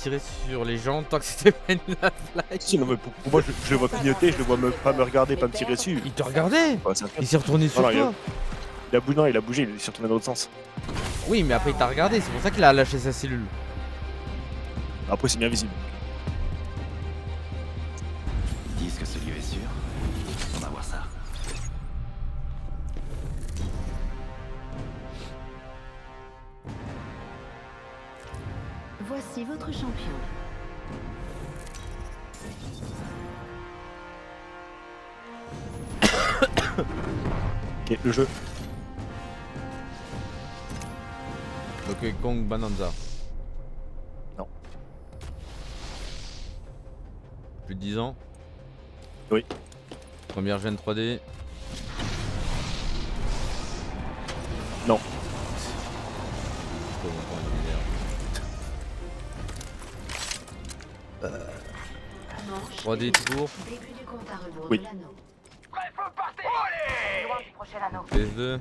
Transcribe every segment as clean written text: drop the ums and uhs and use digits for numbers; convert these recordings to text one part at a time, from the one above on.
tirer sur les gens tant que c'était pas une lave-fly. Si, non, mais pour moi, je le vois clignoter, je le vois même pas me regarder, pas me tirer dessus. Il te regardait. Ouais, c'est un fait. Il s'est retourné sur Non, toi. il a bougé, il s'est retourné dans l'autre sens. Oui, mais après il t'a regardé, c'est pour ça qu'il a lâché sa cellule. Après, c'est bien visible. Ils disent que ce lieu est sûr. On va voir ça. Voici votre champion. Ok, le jeu. Donkey Kong Bonanza. Non. Plus de 10 ans. Oui. Première gêne 3D. Non. Trop longtemps, il est bizarre. 3D toujours. Début du compte à rebours Oui. de l'anneau. Loin du prochain anneau. PS2.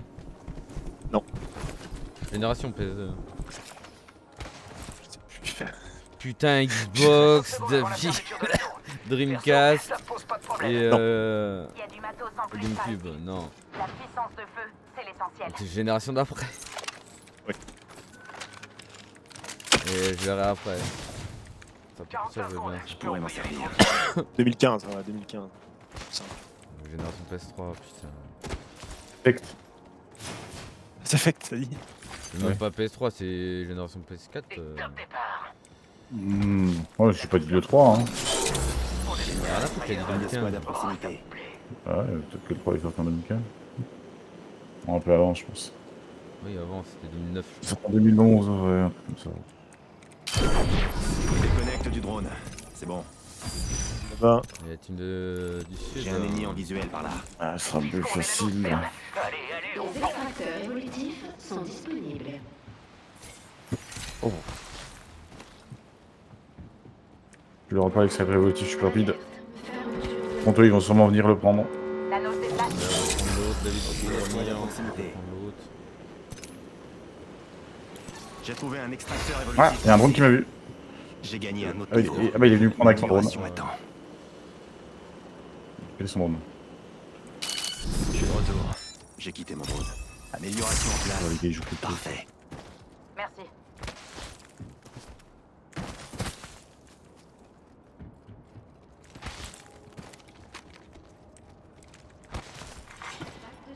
Non. Génération PS2. Je sais plus faire. Putain, Xbox, Dreamcast Ça pose pas de problème. et Il y a du matos en plus. GameCube. Non. La puissance de feu, c'est l'essentiel. C'est génération d'après. Oui. Et je verrai après. Ça, je veux bien. Je pourrais m'en servir. 2015, voilà, 2015. Ça. Génération PS3, putain. Effect. Ça fait que ça dit. C'est même pas PS3, c'est génération PS4. Et top départ. Ouais, j'ai pas dit le 3, hein. Rien à foutre, il y a Pas dit de squad à 2015. proximité. Ouais, peut-être que le 3 est sorti en 2015. Un peu avant, je pense. Oui, avant c'était 2009. Il sort en 2011, ouais, un truc comme ça. Déconnecte du drone. C'est bon. Ben, Il y a la team du sud. J'ai un ennemi en visuel par là. Ah, ce sera plus facile. Allez, allez, Les extracteurs évolutifs sont disponibles. Je leur parle avec sa révolutif, je suis rapide. Fermeture. Contre eux, ils vont sûrement venir le prendre. l'anneau se déplace. On va prendre l'autre, David, tu Des prends squads le à mien, proximité. on va prendre l'autre. J'ai trouvé un extracteur Ouais, évolutif. il y a un drone qui m'a vu. J'ai gagné un autre Ah, niveau. il est venu me prendre avec son drone. L'amélioration attend. Quel est son drone? Je suis de retour. J'ai quitté mon drone. Amélioration en Ouais, place. le gars, il joue plus de tout. Parfait. Merci.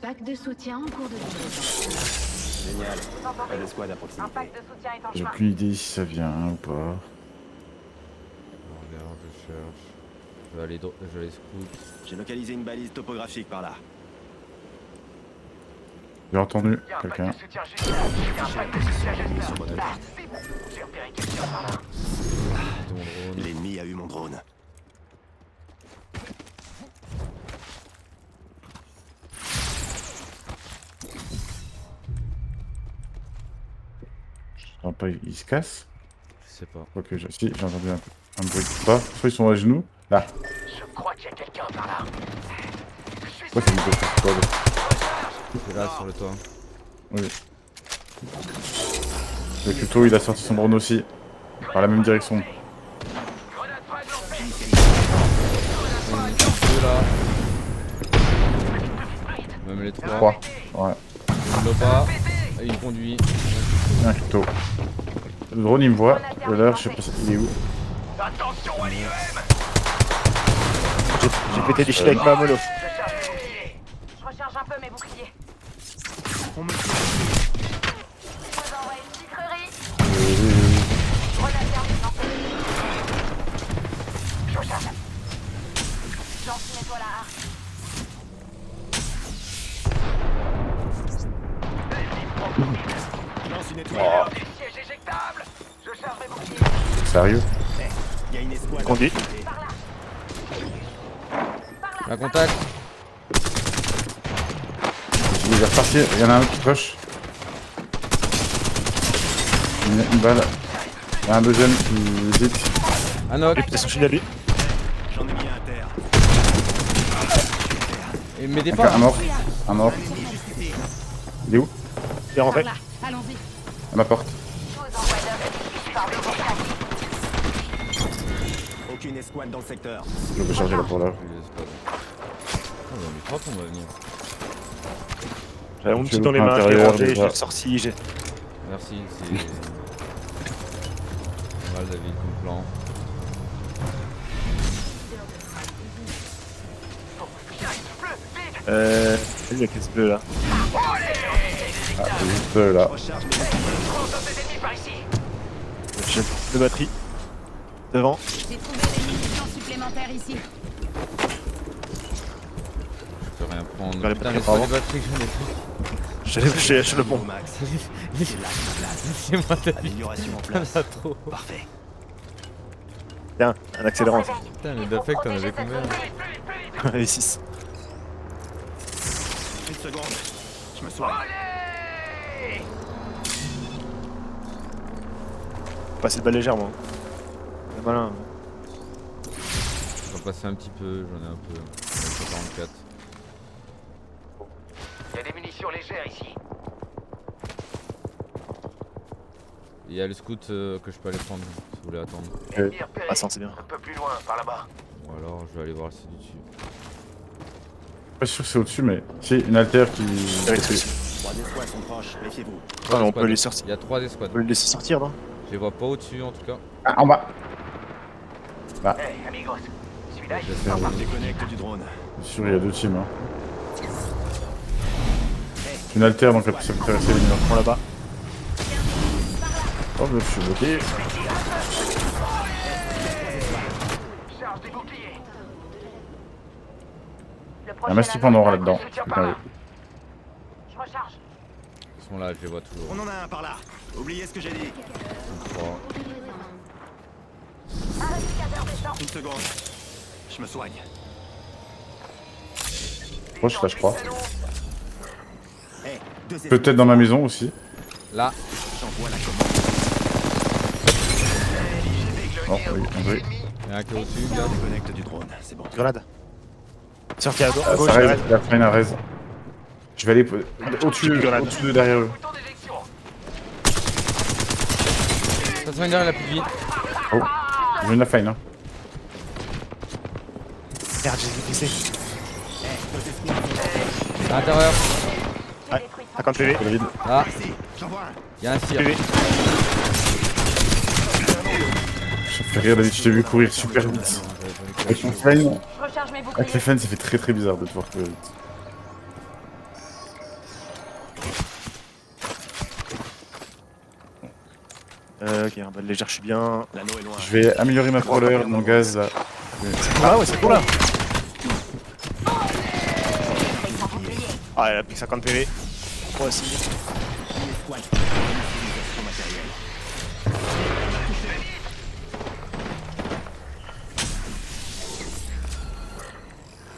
Pack de soutien en cours de livraison. Génial. Vous entendez Pas de squad à Un proximité. pack de soutien est en J'ai chemin. aucune idée si ça vient ou pas. Je regarde, je cherche. Je vais aller scout. J'ai localisé une balise topographique par là. J'ai entendu Il y a un pack quelqu'un. de soutien juste là. Il y a un pack de soutien juste là. Sur mon Là, alerte. c'est bon. J'ai repéré quelqu'un par là. C'est mon drone. L'ennemi a eu mon drone. J'entends pas, il se casse. Je sais pas. Ok, si, j'ai entendu un bruit de pas. Soit ils sont à genoux. Là. Je crois qu'il y a quelqu'un par là. Ouais, c'est une grosse squad. C'est là sur le toit. Oui. Le tuto, il a sorti son drone aussi. Par la même direction. Grenade prête lancée. Deux là. Même les trois. 3. Ouais. Il me pas. Et il conduit. Un tuto. Le drone, il me voit. L'heure, je sais pas il est où. Attention à l'IEM. j'ai pété des chiens avec ma mono. Je charge mes boucliers. Je recharge un peu mes boucliers. On me Je vous envoie une sucrerie. Grenade thermique lancée. Je recharge. J'en nettoie la harpe. lance une Il étoile. y a des sièges éjectables. Je charge mes boucliers. Sérieux? Il y a une escouade à Conduit. proximité. Par là. La contact. Il est reparti. Il y en a un qui push. Une balle. Il y a un deuxième qui hésite. Un knock. Putain, son chien à lui. J'en ai mis un à terre. Et m'aidez Un pas. mort. Un mort. Il est où? Il est rentré. Allons-y. À ma porte. Je vous envoie d'œuf par le contrat. Aucune escouade dans le secteur. Je vais charger la pour là. Plus les squads. Oh, on a mis 3 tombes à venir. J'avais mon Tu petit veux dans les pas mains, je l'ai intérieur, rangé, je déjà. l'ai sorti, j'ai... Merci, c'est pas mal David comme plan. Vas-y, la caisse bleue là. Ah, c'est juste là. Recharge mes Des ennemis par ici. J'ai deux batteries. Devant. J'ai trouvé des munitions supplémentaires ici. Je peux rien prendre. Dans les Putain, batteries, les batteries que j'en ai plus. J'ai le pont. Max. Laissez-moi David. Amélioration en T'en place. as trop. Parfait. Tiens, un accélérant. Putain, les Dafek, t'en avais combien? Allez, 6. Une seconde. Je me soigne. Passer de balle légère, moi. C'est malin. Je vais passer un petit peu, j'en ai un peu. 44. Il y a des munitions légères ici. Il y a le scout que je peux aller prendre si vous voulez attendre. Ennemi repéré. Ah, ça, c'est bien. Un peu plus loin, par là-bas. Ou alors je vais aller voir si c'est du dessus. Pas sûr que c'est au-dessus, mais si, une alter qui. Avec ceci. 3 escouades sont proches. Méfiez-vous. Ah, mais on peut les sortir. Il y a 3 escouades. On peut les laisser sortir, non? Je les vois pas au-dessus en tout cas. Ah, en bas. Hey, amigos. Celui-là, il J'espère. Je déconnecte du drone. Je suis sûr, il y a 2 teams. Hein. Une alter, donc ça peut traverser les murs. Prends là-bas. Oh, je suis bloqué. charge des boucliers. Il y a un mastif en or là-dedans. Ah, Je recharge. Ils sont là, je les vois toujours. On en a un par là. Oubliez ce que j'ai dit. 3. Un réplicateur descend. Une seconde. Je me soigne. proche là, je crois. Hey, 2 Peut-être dans ma maison aussi. Là, J'envoie la commande. Non, oui, André. il y a un qui est au-dessus, Je regarde. déconnecte du drone. C'est bon. Grenade. Sorti à gauche, Ça la raise, grenade. la fin, la raise. Je vais aller au-dessus de derrière eux. Bouton d'éjection. Ça se derrière la plus vite. Oh, j'ai une la fine. Hein. Merde, j'ai glissé. À l'intérieur. Ouais, 50 PV. C'est le vide. Là, J'envoie un. il y a un tir. PV. Ça me fait rire, David, je t'ai vu courir super vite. Avec ton fine, Je recharge mes boucliers. avec les fans, ça fait très bizarre de te voir courir vite. Ok, un balle légère, je suis bien. L'anneau est loin. Je vais améliorer ma crawler, mon gaz là. Ah ouais, c'est cool là. Ah, elle a pris 50 PV. Moi aussi. Une escouade. Utilisation matérielle.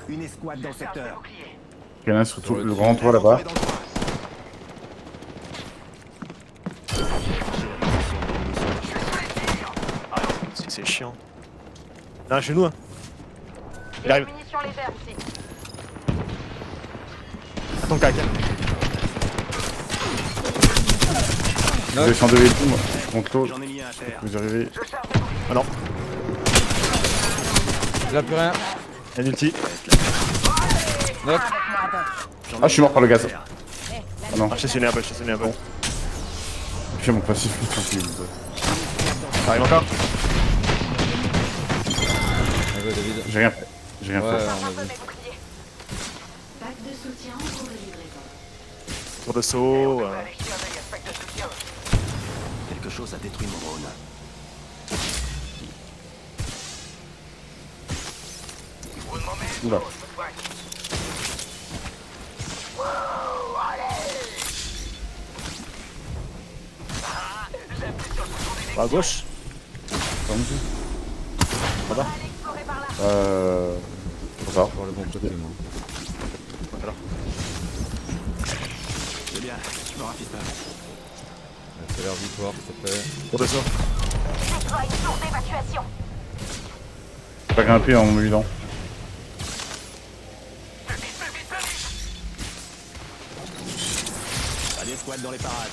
Une escouade dans le secteur. Il y en a un sur tout le grand toit là-bas. Dans le coin. C'est chiant. Là, chez nous. Hein. Il y a des munitions légères ici. À ton cac. Je vais descendre et tout, moi. Contre l'eau, J'en ai mis un à terre. vous arrivez. Je charge mes boucliers. Ah non, Là, plus rien. il y a une ulti. Knock. J'en ai Ah, je suis mort par le mis un à gaz. terre. Ah non, Ah, je t'ai sonné un peu, je t'ai sonné un peu. je fais mon passif tranquille. Ça arrive encore. Allez, David. J'ai rien fait. J'ai rien Ouais, fait. on a Un peu vu. mes boucliers. Pack de soutien en cours de livraison. Tour de saut. Allez, je suis un œil à pack de soutien. Quelque chose a détruit mon drone. Oula. À gauche. Ça va Pour le bon côté, moi. C'est bien. Je me rafiste pas. Ça a l'air victoire, s'il te plaît. Tour de saut. Déploie une tour d'évacuation. Pas grimpé en m'évident. Pas d'escouade dans les parages.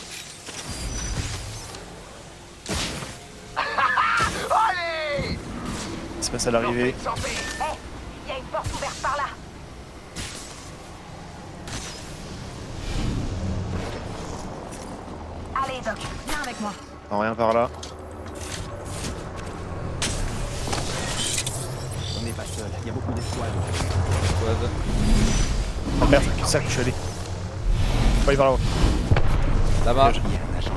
passe à l'arrivée. Hey, y a une porte ouverte par là. Allez, Doc, viens avec moi. Non, rien par là. On n'est pas seul, il y a beaucoup d'escouades. Squad. Oh merde, c'est ça que je suis allé. Faut aller par là-haut. Là-bas. Il y a un agent.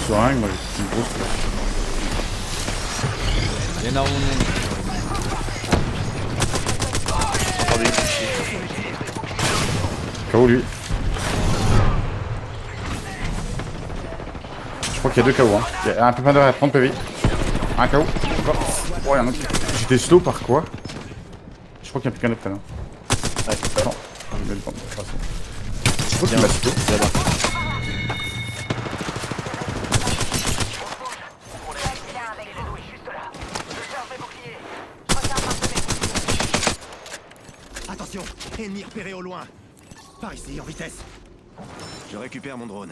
Sur un, moi j'ai une grosse. Il y en a où on est. Attendez, KO lui. Je crois qu'il y a 2 KO. Hein. Il y a un peu à 30 PV. Un KO. Encore. Oh, il y en a un autre. J'étais slow par quoi? Je crois qu'il n'y a plus qu'un autre là. Ouais. Attends. Je vais le prendre. Je crois qu'il m'a slow. c'est là-bas. Viens avec nous. Juste là. Je charge mes boucliers. Je recharge un peu mes boucliers. Attention, ennemi repéré au loin. Par ici, en vitesse. Je récupère mon drone.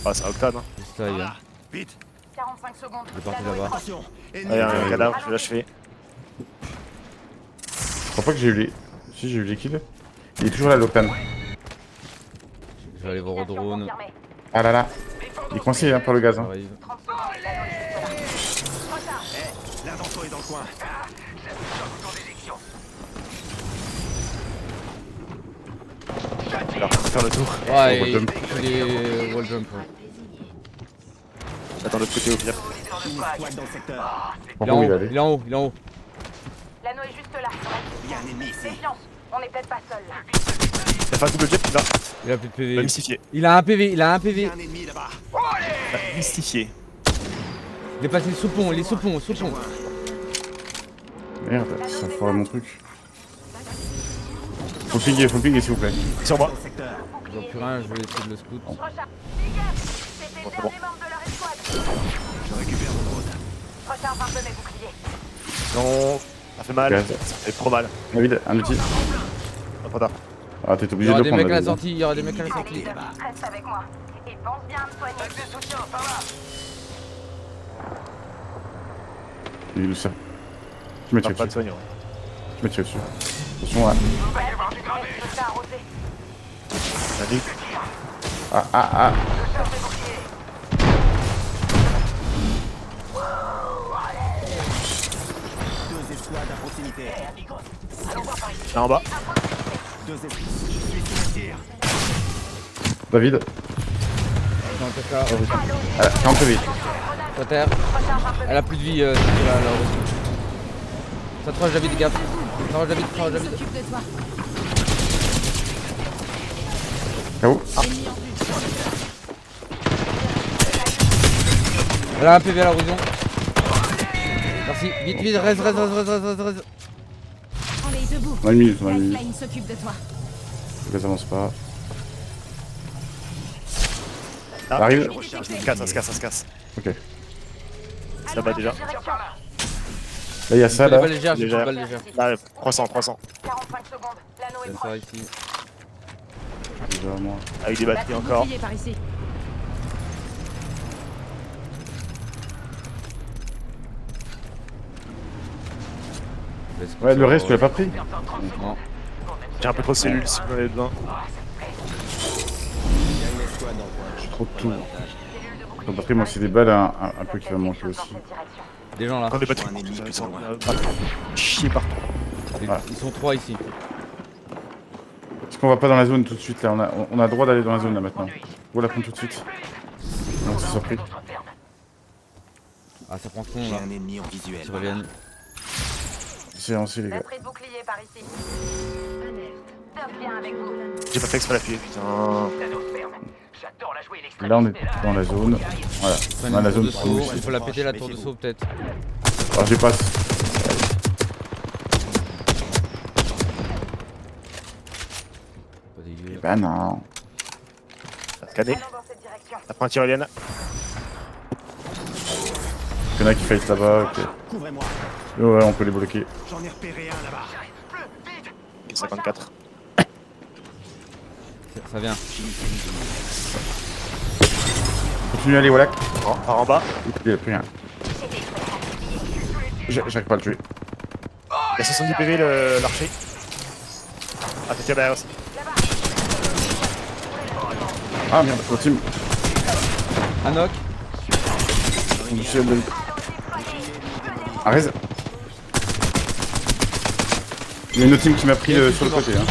Ah, c'est un octane. Hein. Juste là, il y a. Vite. 45 secondes. Il est parti L'anneau est là-bas. proche. Attention, Ah, ennemi il y a un repéré. cadavre, je vais l'achever. Je crois pas que j'ai eu les. Si, j'ai eu les kills. Il est toujours là, l'Octane. Je vais aller voir au drone. Confirmé. Ah là là. Il est coincé hein, par le gaz. Hein. J'arrive. 30 secondes. L'anneau est juste là. Recharge. L'un d'entre eux est dans le coin. Alors, faut faire le tour. Ouais, wall jump. il est wall jump. Ouais. J'attends de l'autre côté au pire. Une escouade dans le secteur. Par Il est en où il est haut, allé? il est en haut, il est en haut. L'anneau est juste là. Il y a un ennemi ici. Méfiance. On est peut-être pas seul là. Il a fait un double jet, il va. Il a plus de Il PV. va mystifier. Il a un PV, il a un Il y PV. a un ennemi là-bas. Il va mystifier. Il est passé sous pont, il est sous pont, sous pont. Merde, ça foirait mon truc. Faut piller s'il vous plaît. Sur moi. Dans le secteur. J'en ai plus rien, je vais essayer de le scout. Je recharge. Fais gaffe. C'était le Bon, c'est dernier membre de leur escouade. Je récupère mon drone. Je recharge un peu mes boucliers. Non. Ça fait mal. Gaz. Ça fait trop mal. David, un outil. Oh, trop tard. Ah, t'es Il y obligé de aura le des prendre. mecs à la David, hein. sortie, il y aura des mecs à la Allez, sortie. Doc, reste avec moi. Et pense bien à me soigner. Il le sait. Je me T'as tire pas de dessus. soignant. Je me tire dessus. Attention là. Je t'ai arrosé. Vas-y. Ah. Je charge mes boucliers. Deux escouades à proximité. Là en bas. Deux escouades. Je suis sous le tir. David. Dans le caca, Ah, 40 PV. sur terre. Elle a plus de vie, là, ça te David, gaffe. Ça te David, David. KO. Elle a un PV à l'horizon. Merci, vite, vite, reste. Allez, debout. On a une minute, on a une minute. Lifeline s'occupe de toi. Le gaz avance pas. Ah, Arrive. Ça se casse, ça se casse, ça se casse. Ok. Ça va déjà. Direction. Là, il y a ça J'ai une là. balle légère, j'ai une Légère. balle légère. Là, 300. 45 secondes. L'anneau est Viens proche. faire ici. Déjà, moi. Avec des batteries encore. Bouclier par ici. Ouais, le reste, tu l'as pas pris? Non. J'ai un peu trop de cellules si vous en avez besoin. Je suis trop de tout. Donc après, moi, c'est des balles un peu qui va me manquer aussi. Des gens là. Quand des batteries Un ennemi courtes, plus ils sont loin. chier partout. Ils sont 3 ici. Est-ce qu'on va pas dans la zone tout de suite là? On a le droit d'aller dans la zone là maintenant. Faut la prendre tout de suite. Non, c'est surpris. Ah, ça prend fond J'ai là. un ennemi en visuel. Ils reviennent. C'est lancé les gars. Batterie de bouclier par ici. Doc, viens avec vous. J'ai pas fait exprès d'appuyer, putain. Là, on est dans la zone. Voilà. Prennent On a une la tour zone de pour saut. nous. Il faut la péter la tour de saut peut-être. Alors, j'ai pas. Pas dégueu. Bah non. Scanné. Allons dans cette direction. Après un tir alien. Il y en a qui fight là-bas. Ok. Couvrez-moi. Ouais, on peut les bloquer. J'en ai repéré un là-bas. 54. Ça vient. Continue à aller, voilà. Par en bas. Il a plus rien. C'était J'arrive pas à le tuer. Il y a 70 PV l'archer. Ah, t'es tiré derrière aussi. Ah merde, l'autre team. Un knock. On touche le... Arrête. Il y a une autre team qui m'a pris sur le côté. Hein.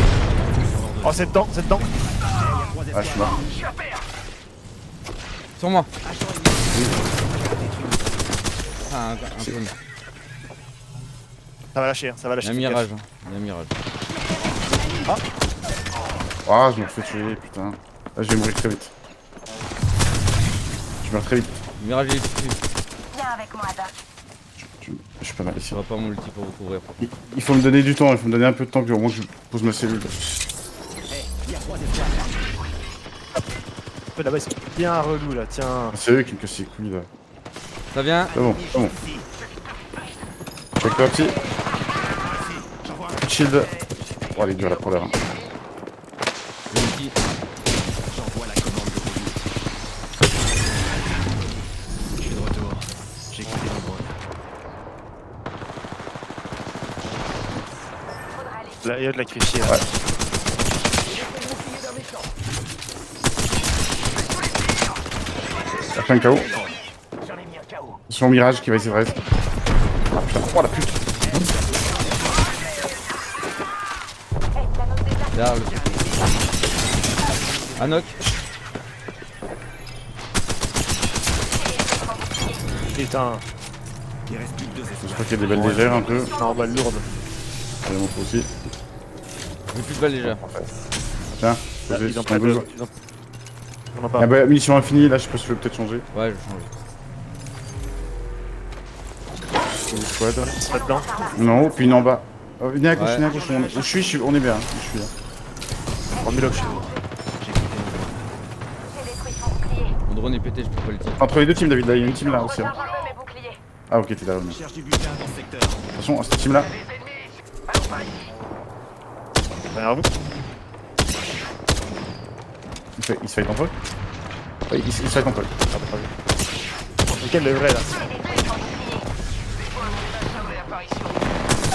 Oh, c'est dedans, c'est dedans. Ah, je suis mort. Sur moi. Ah, un peu. Ça va lâcher, hein, ça va Il y lâcher. a un mirage. Il y a un mirage. Ah, je me refais tuer, putain. Là, je vais mourir très vite. Je meurs très vite. Le mirage il est dessus. Viens avec moi, Doc. Je suis pas mal ici. Je pas multi pour vous couvrir. Il faut me donner du temps, il faut me donner un peu de temps que au moins je pose ma cellule. Là-bas, ils sont bien relous là, tiens. C'est eux qui me cassent les couilles là. Ça vient. C'est bon, c'est bon. Check toi petit. Petit shield. Oh, elle est dure la première. Hein. Multi. J'envoie la commande de police. Je suis de retour. J'ai quitté mon drone. Là, il y a de la qui fait chier. Là. Ouais. Il y a plein de KO. J'en ai mis un KO. Sur Mirage qui va essayer de rester. Ah putain, oh la pute. Là, un knock. Putain, Il reste plus que 2 Je esclaves. crois qu'il y a des balles légères un peu. en balle lourde. Allez, mon aussi. J'ai plus de balles légères. Tiens, Là, posez ils sur ont ton pas de. dos. Ils ont... On en Ah parle. bah, munition infinie, là, je sais pas si tu veux peut-être changer. Ouais, je change. Sur les squads. Pas dedans. Non, puis une en bas. Oh, venez à gauche, Ouais. venez à gauche. Où je suis, on est bien. Où je suis là. En mulot chez nous. J'ai détruit son bouclier. Mon drone est pété, je peux pas le tirer. Entre les deux teams, David, là, il y a une team là aussi. Hein. Recharge un peu mes boucliers. Ah, ok, t'es là. Je cherche du butin dans ce secteur. Attention, cette team là. Derrière vous. Il se fight entre eux. Ouais, il se fight entre eux. Ah, bah, pas vu. Lequel le vrai là?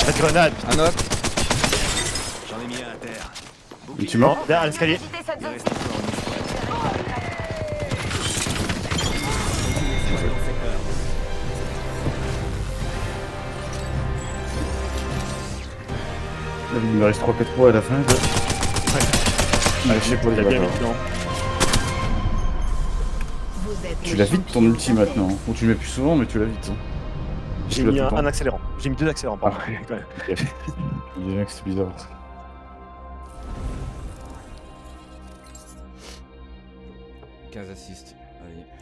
La grenade. Un knock. J'en ai mis un à terre. Une team mort. Derrière l'escalier. Quittez cette Il zone. reste encore une Là, il me reste 3-4 points à la fin. Allez, je sais pas, Il les a bien gars. mis dedans. Vous êtes Tu l'as vite ton ulti maintenant. Bon, tu le mets plus souvent, mais tu l'as vite. Hein. J'ai Tu l'as mis tout le temps. un accélérant. J'ai mis 2 accélérants, pardon. Ah. Il est bien que c'est bizarre. 15 assists. Allez.